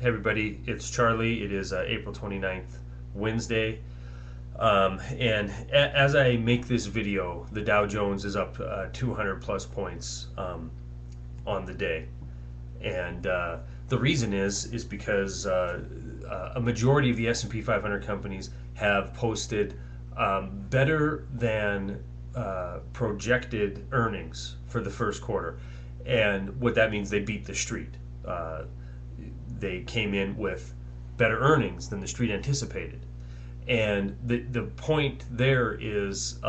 Hey everybody, it's Charlie. It is April 29th, Wednesday. And as I make this video, the Dow Jones is up 200 plus points on the day. And the reason is because a majority of the S&P 500 companies have posted better than projected earnings for the first quarter. And what that means, they beat the street. They came in with better earnings than the street anticipated. And the point there is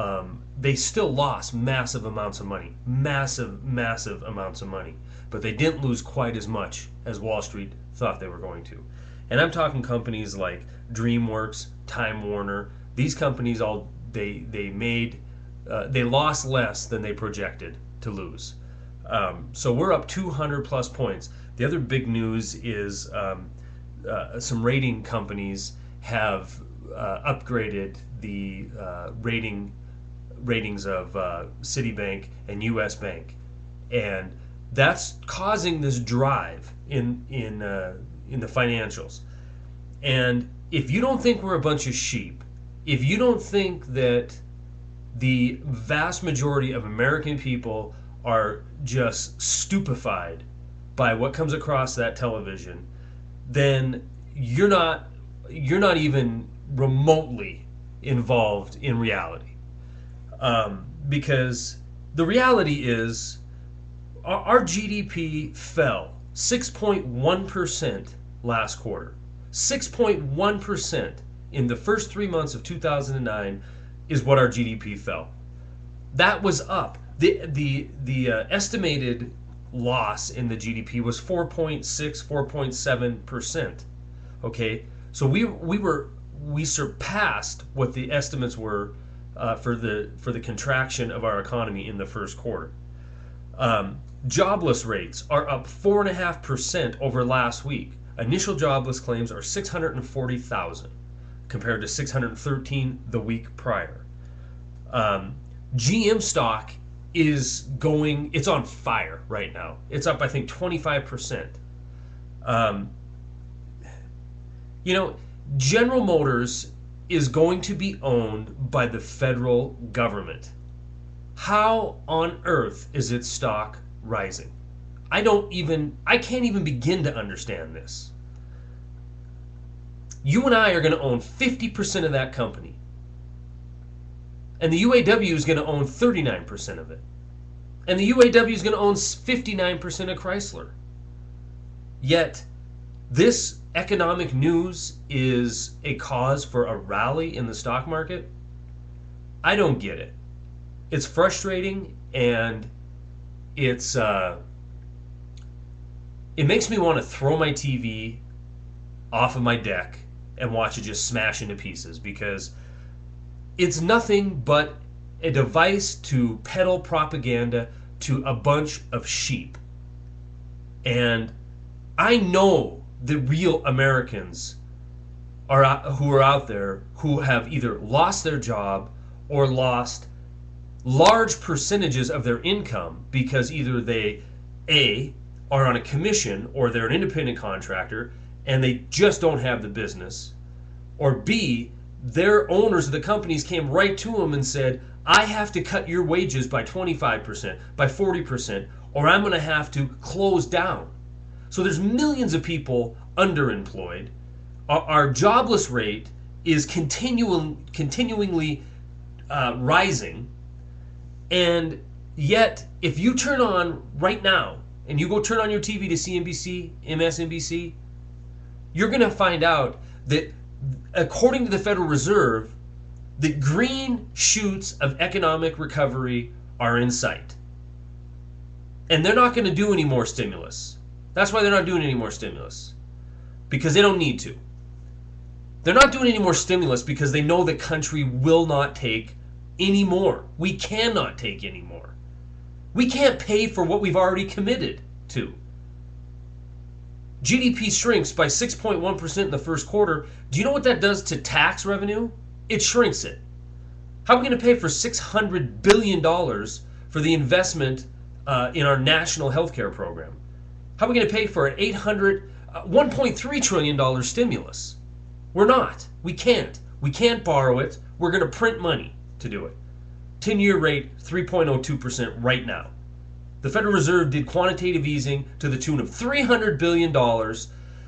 they still lost massive amounts of money, massive amounts of money, but they didn't lose quite as much as Wall Street thought they were going to. And I'm talking companies like DreamWorks, Time Warner. These companies they lost less than they projected to lose. So we're up 200 plus points. The other big news is some rating companies have upgraded the ratings of Citibank and U.S. Bank, and that's causing this drive in the financials. And if you don't think we're a bunch of sheep, if you don't think that the vast majority of American people are just stupefied by what comes across that television, then you're not even remotely involved in reality. Because the reality is our GDP fell 6.1% last quarter. 6.1% in the first 3 months of 2009 is what our GDP fell. That was up. The estimated loss in the GDP was 4.7%. Okay, so we surpassed what the estimates were for the contraction of our economy in the first quarter. Jobless rates are up 4.5% over last week. Initial jobless claims are 640,000 compared to 613 the week prior. GM stock it's on fire right now. It's up, I think, 25%. General Motors is going to be owned by the federal government. How on earth is its stock rising? I can't even begin to understand this. You and I are going to own 50% of that company. And the UAW is going to own 39% of it. And the UAW is going to own 59% of Chrysler. Yet, this economic news is a cause for a rally in the stock market? I don't get it. It's frustrating, and it makes me want to throw my TV off of my deck and watch it just smash into pieces, because it's nothing but a device to peddle propaganda to a bunch of sheep. And I know the real Americans who are out there who have either lost their job or lost large percentages of their income because either they are on a commission or they're an independent contractor and they just don't have the business, or B, their owners of the companies came right to them and said, I have to cut your wages by 25%, by 40%, or I'm going to have to close down. So there's millions of people underemployed. Our jobless rate is continuingly rising. And yet, if you turn on right now, and you go turn on your TV to CNBC, MSNBC, you're going to find out that according to the Federal Reserve, the green shoots of economic recovery are in sight. And they're not going to do any more stimulus. That's why they're not doing any more stimulus. Because they don't need to. They're not doing any more stimulus because they know the country will not take any more. We cannot take any more. We can't pay for what we've already committed to. GDP shrinks by 6.1% in the first quarter. Do you know what that does to tax revenue? It shrinks it. How are we going to pay for $600 billion for the investment in our national health care program? How are we going to pay for an $800 $1.3 trillion stimulus. We're not. We can't. We can't borrow it. We're going to print money to do it. 10-year rate, 3.02% right now. The Federal Reserve did quantitative easing to the tune of $300 billion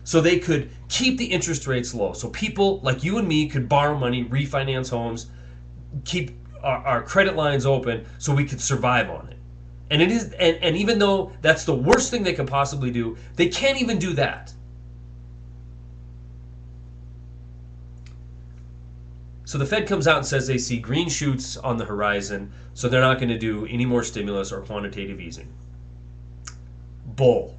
so they could keep the interest rates low. So people like you and me could borrow money, refinance homes, keep our credit lines open so we could survive on it. And it is, and even though that's the worst thing they could possibly do, they can't even do that. So the Fed comes out and says they see green shoots on the horizon, so they're not going to do any more stimulus or quantitative easing. Bull.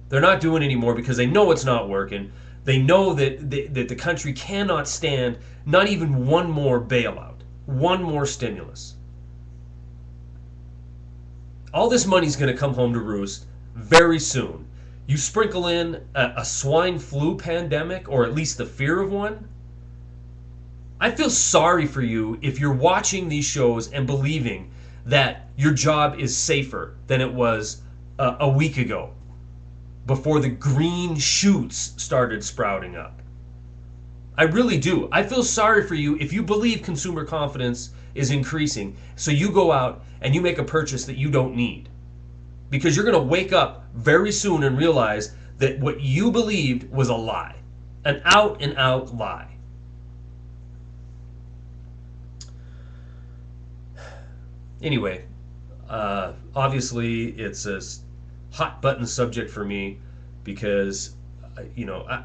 They're not doing any more because they know it's not working. They know that the country cannot stand not even one more bailout, one more stimulus. All this money's going to come home to roost very soon. You sprinkle in a swine flu pandemic, or at least the fear of one, I feel sorry for you if you're watching these shows and believing that your job is safer than it was a week ago before the green shoots started sprouting up. I really do. I feel sorry for you if you believe consumer confidence is increasing, so you go out and you make a purchase that you don't need. Because you're going to wake up very soon and realize that what you believed was a lie, an out and out lie. Anyway, obviously it's a hot button subject for me because,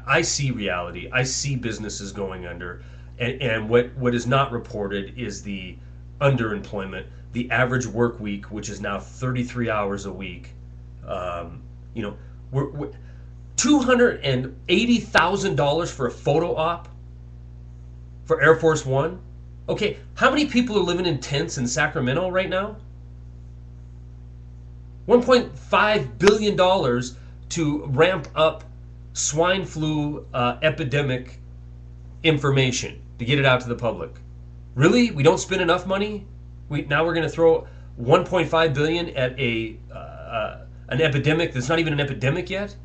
I see reality. I see businesses going under, and what is not reported is the underemployment, the average work week, which is now 33 hours a week. We're $280,000 for a photo op for Air Force One. Okay, how many people are living in tents in Sacramento right now? $1.5 billion to ramp up swine flu epidemic information to get it out to the public. Really? We don't spend enough money? Now we're going to throw $1.5 billion at an epidemic that's not even an epidemic yet?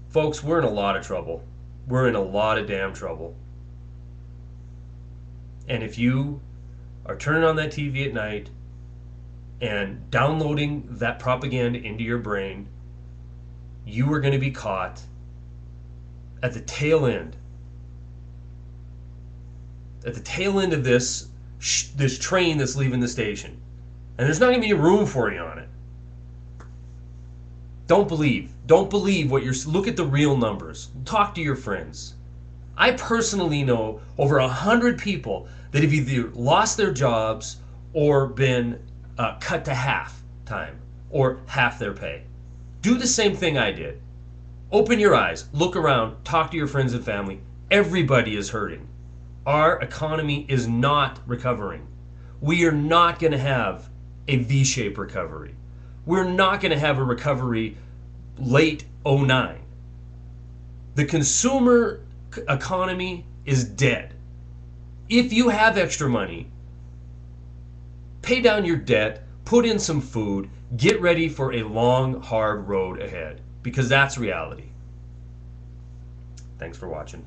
Folks, we're in a lot of trouble. We're in a lot of damn trouble. And if you are turning on that TV at night and downloading that propaganda into your brain, you are going to be caught at the tail end. At the tail end of this train that's leaving the station. And there's not going to be room for you on it. Don't believe what look at the real numbers. Talk to your friends. I personally know over 100 people that have either lost their jobs or been cut to half time or half their pay. Do the same thing I did. Open your eyes, look around, talk to your friends and family. Everybody is hurting. Our economy is not recovering. We are not going to have a V-shaped recovery. We're not going to have a recovery late 2009. The consumer economy is dead. If you have extra money, pay down your debt, put in some food, get ready for a long, hard road ahead, because that's reality. Thanks for watching.